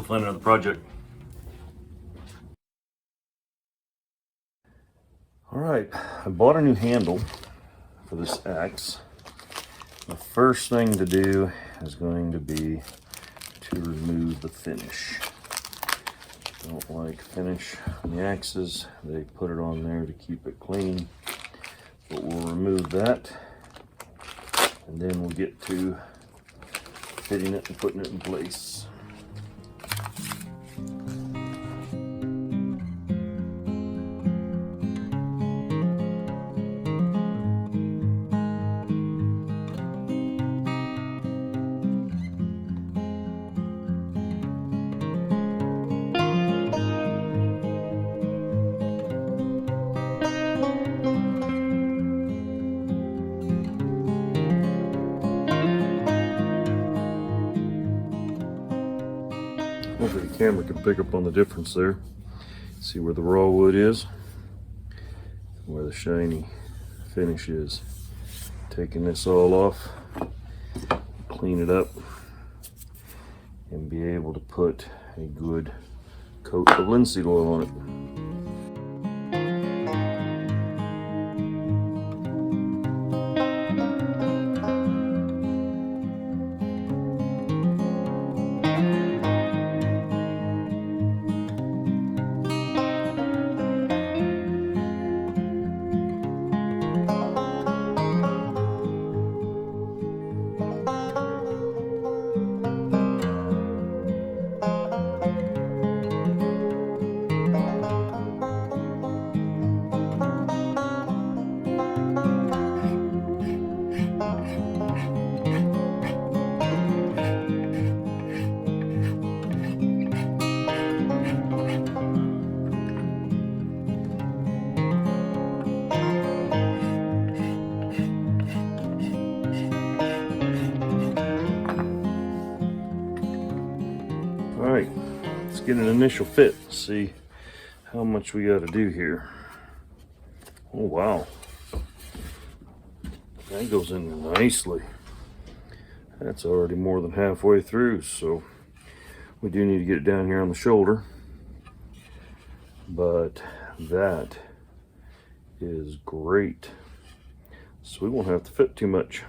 find another project. All right, I bought a new handle for this axe. The first thing to do is going to be to remove the finish. Don't like finish on the axes. They put it on there to keep it clean, but we'll remove that, and then we'll get to fitting it and putting it in place. Hopefully the camera can pick up on the difference there. See where the raw wood is, where the shiny finish is. Taking this all off, clean it up, and be able to put a good coat of linseed oil on it. All right, let's get an initial fit. See how much we got to do here. Oh wow, that goes in nicely. That's already more than halfway through, so we do need to get it down here on the shoulder, but that is great, so we won't have to fit too much.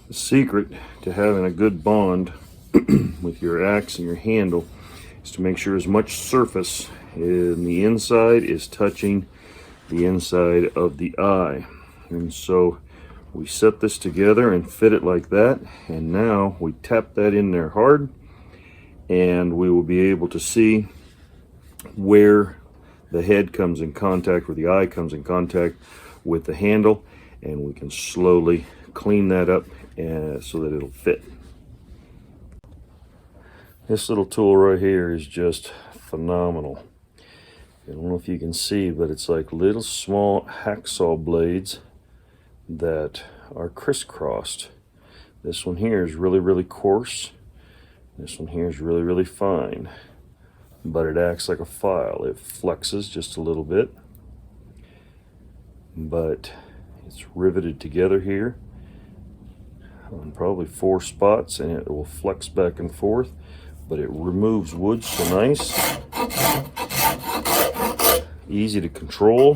The secret to having a good bond with your axe and your handle is to make sure as much surface in the inside is touching the inside of the eye. And so we set this together and fit it like that, and now we tap that in there hard, and we will be able to see where the head comes in contact, where the eye comes in contact with the handle, and we can slowly clean that up so that it'll fit. This little tool right here is just phenomenal. I don't know if you can see, but it's like little small hacksaw blades that are crisscrossed. This one here is really coarse. This one here is really fine, but it acts like a file. It flexes just a little bit, but it's riveted together here on probably 4 spots, and it will flex back and forth, but it removes wood so nice, easy to control.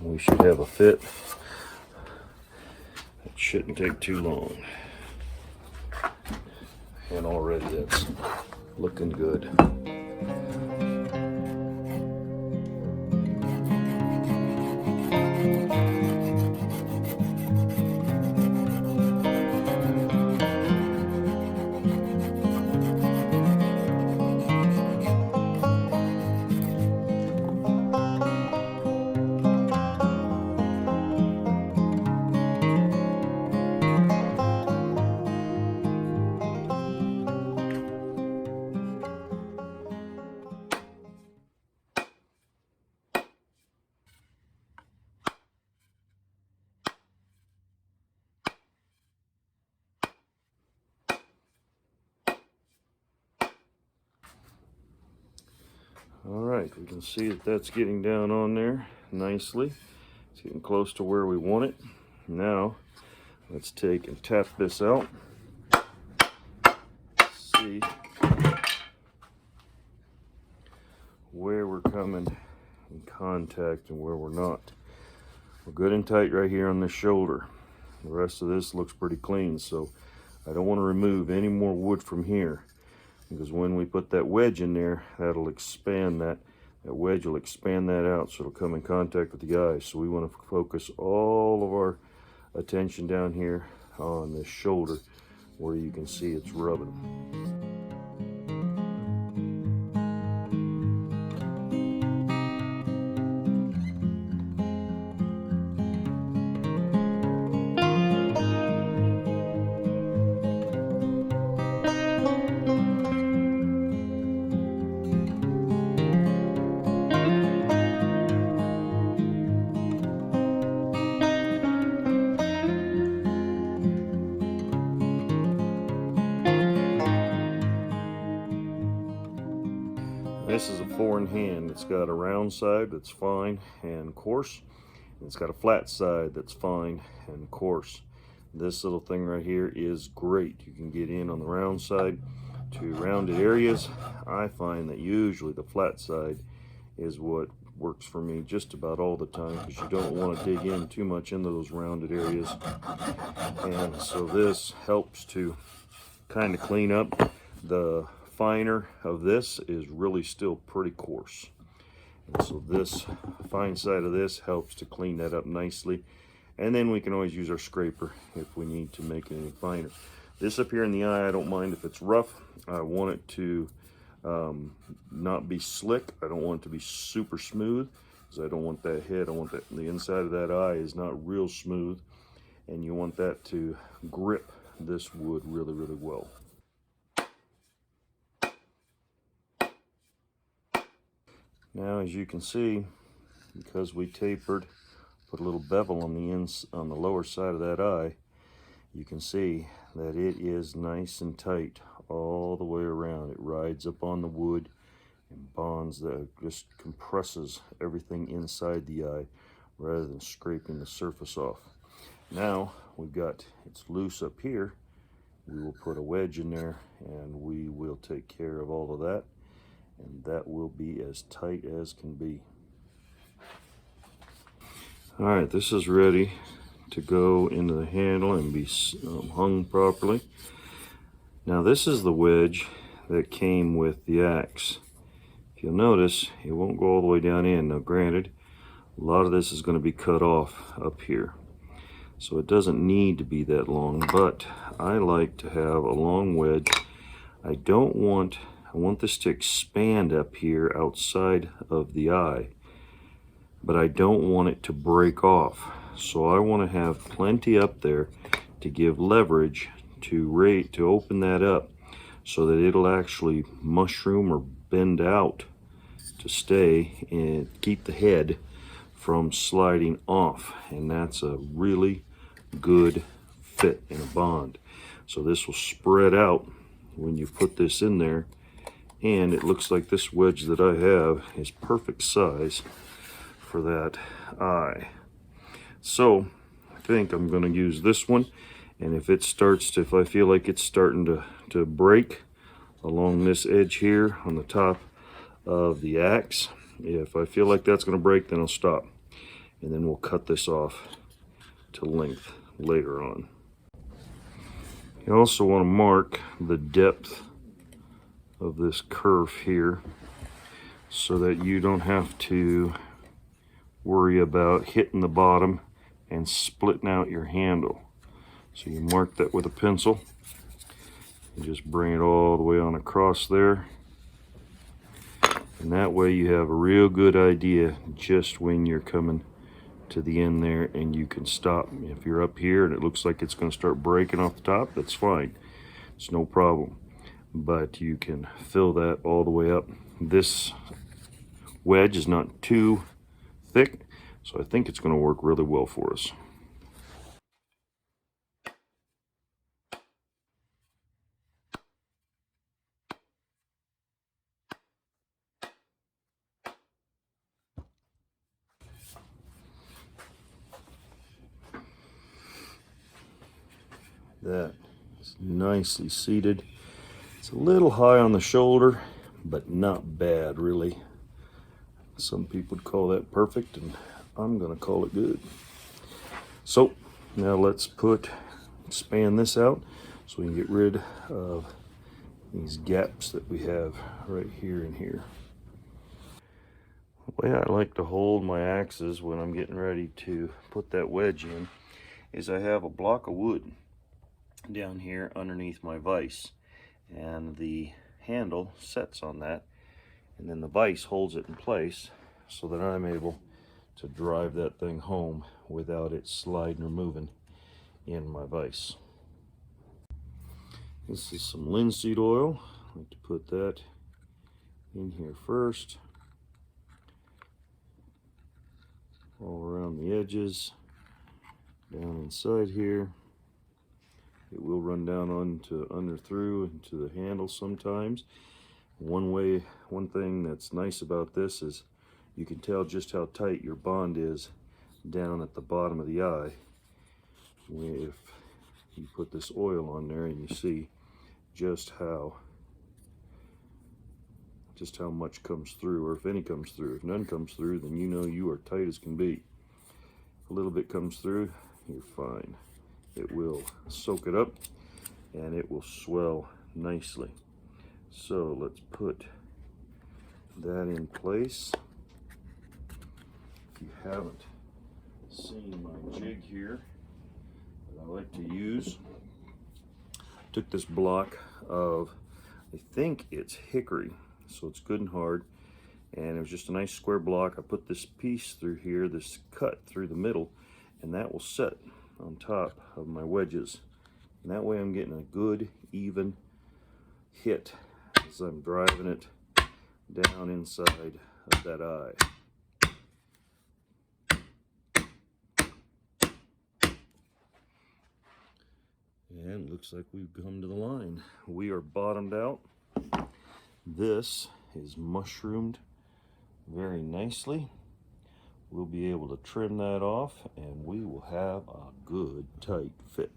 We should have a fit. It shouldn't take too long, and already that's looking good. All right, we can see that that's getting down on there nicely. It's getting close to where we want it. Now let's take and tap this out. See where we're coming in contact and where we're not. We're good and tight right here on the shoulder. The rest of this looks pretty clean, so I don't want to remove any more wood from here, because when we put that wedge in there, that'll expand that wedge will expand that out, so it'll come in contact with the eye. So we want to focus all of our attention down here on this shoulder where you can see it's rubbing. This is a 4-in-hand. It's got a round side that's fine and coarse. And it's got a flat side that's fine and coarse. This little thing right here is great. You can get in on the round side to rounded areas. I find that usually the flat side is what works for me just about all the time, because you don't want to dig in too much into those rounded areas. And so this helps to kind of clean up. The finer of this is really still pretty coarse, and so this fine side of this helps to clean that up nicely. And then we can always use our scraper if we need to make it any finer. This up here in the eye, I don't mind if it's rough. I want it to not be slick. I don't want it to be super smooth, because I don't want that head, I want that the inside of that eye is not real smooth, and you want that to grip this wood really, really well. Now, as you can see, because we tapered, put a little bevel on the lower side of that eye, you can see that it is nice and tight all the way around. It rides up on the wood and bonds, that just compresses everything inside the eye rather than scraping the surface off. Now we've got, it's loose up here, we will put a wedge in there and we will take care of all of that, and that will be as tight as can be. All right, this is ready to go into the handle and be hung properly. Now this is the wedge that came with the axe. If you'll notice, it won't go all the way down in. Now granted, a lot of this is going to be cut off up here, so it doesn't need to be that long, but I like to have a long wedge. I want this to expand up here outside of the eye, but I don't want it to break off. So I want to have plenty up there to give leverage to open that up, so that it'll actually mushroom or bend out to stay and keep the head from sliding off. And that's a really good fit in a bond. So this will spread out when you put this in there, and it looks like this wedge that I have is perfect size for that eye. So I think I'm going to use this one, and if I feel like it's starting to break along this edge here on the top of the axe, if I feel like that's going to break, then I'll stop, and then we'll cut this off to length later on. You also want to mark the depth of this curve here, so that you don't have to worry about hitting the bottom and splitting out your handle. So you mark that with a pencil and just bring it all the way on across there, and that way you have a real good idea just when you're coming to the end there, and you can stop. If you're up here and it looks like it's going to start breaking off the top, that's fine, it's no problem, but you can fill that all the way up. This wedge is not too thick, so I think it's going to work really well for us. that. It's nicely seated. It's a little high on the shoulder, but not bad, really. Some people would call that perfect, and I'm gonna call it good. So now let's expand this out so we can get rid of these gaps that we have right here and here. The way I like to hold my axes when I'm getting ready to put that wedge in is I have a block of wood down here underneath my vise, and the handle sets on that, and then the vise holds it in place so that I'm able to drive that thing home without it sliding or moving in my vise. This is some linseed oil. I like to put that in here first, all around the edges, down inside here. It will run down through into the handle sometimes. One thing that's nice about this is you can tell just how tight your bond is down at the bottom of the eye if you put this oil on there, and you see just how much comes through, or if any comes through. If none comes through, then you know you are tight as can be. If a little bit comes through, you're fine. It will soak it up and it will swell nicely. So let's put that in place. If you haven't seen my jig here that I like to use, I took this block of, I think it's hickory, so it's good and hard, and it was just a nice square block. I put this piece through here, this cut through the middle, and that will set on top of my wedges, and that way I'm getting a good even hit as I'm driving it down inside of that eye. And it looks like we've come to the line. We are bottomed out. This is mushroomed very nicely. We'll be able to trim that off, and we will have a good tight fit.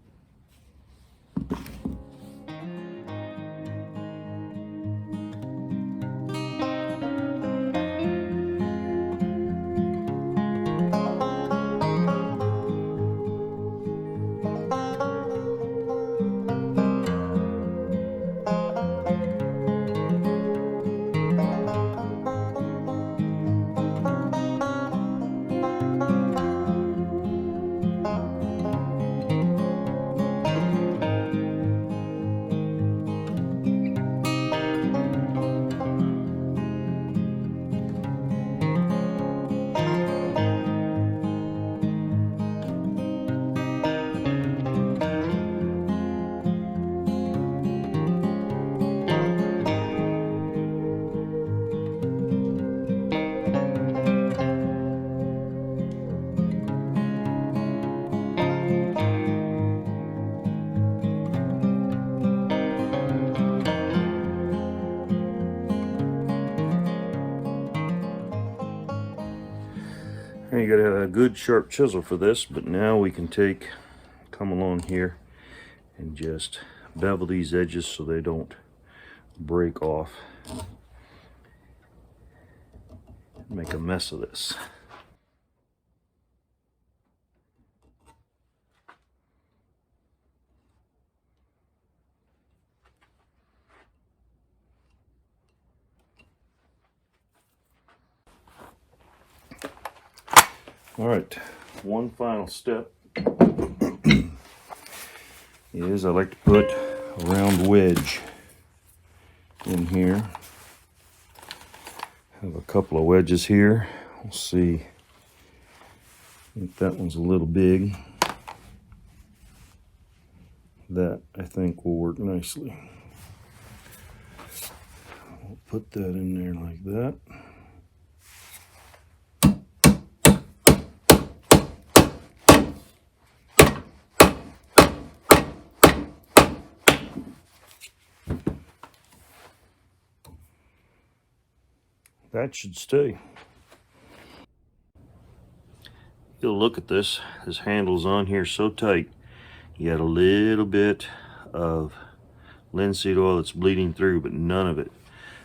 You gotta have a good sharp chisel for this, but now we can come along here and just bevel these edges so they don't break off. Make a mess of this. All right, one final step is I like to put a round wedge in here. Have a couple of wedges here. We'll see if that one's a little big. That, I think, will work nicely. We'll put that in there like that. That should stay. You'll look at this handle's on here so tight You got a little bit of linseed oil that's bleeding through, but none of it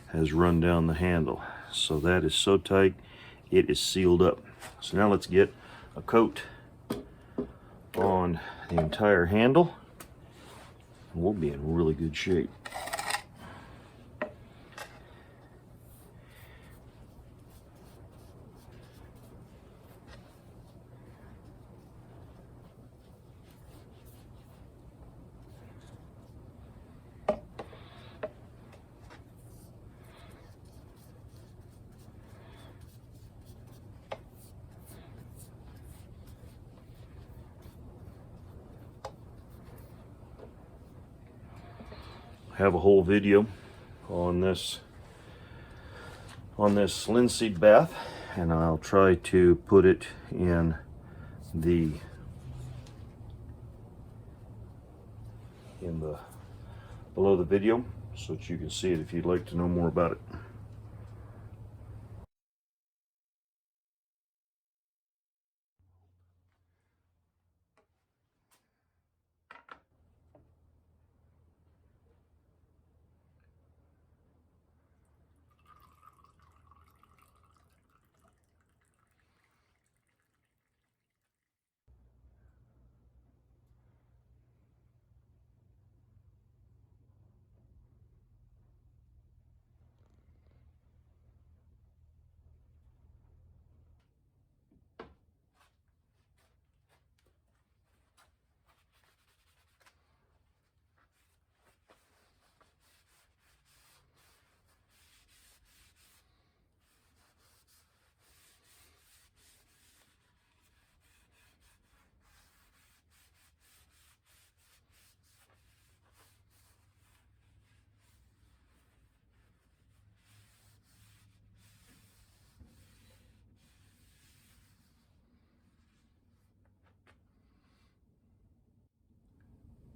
has run down the handle. So that is so tight, it is sealed up. So now let's get a coat on the entire handle, and we'll be in really good shape. I have a whole video on this linseed bath, and I'll try to put it in the below the video so that you can see it if you'd like to know more about it.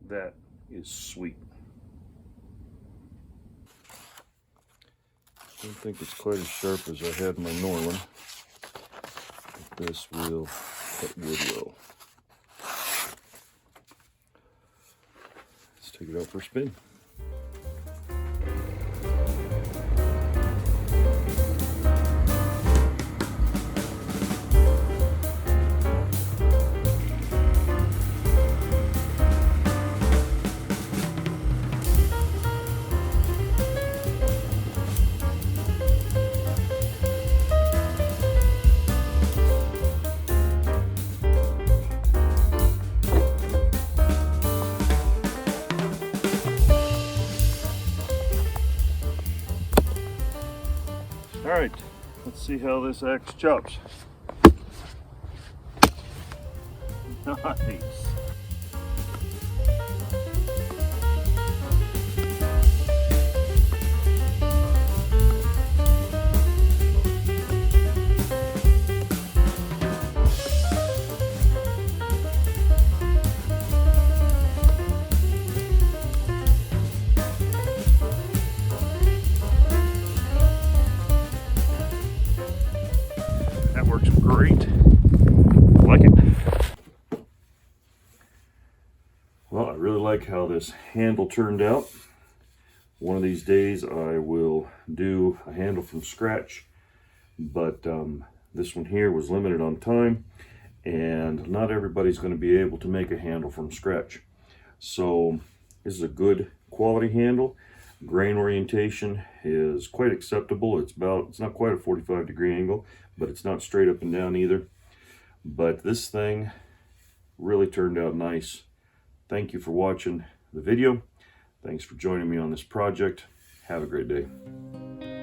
That is sweet. I don't think it's quite as sharp as I had my Norland, but this will cut wood well. Let's take it out for a spin. All right, let's see how this axe chops. Nice. That works great. I like it. Well, I really like how this handle turned out. One of these days I will do a handle from scratch, but this one here was limited on time, and not everybody's going to be able to make a handle from scratch. So this is a good quality handle. Grain orientation is quite acceptable. It's not quite a 45-degree angle, but it's not straight up and down either. But this thing really turned out nice. Thank you for watching the video. Thanks for joining me on this project. Have a great day.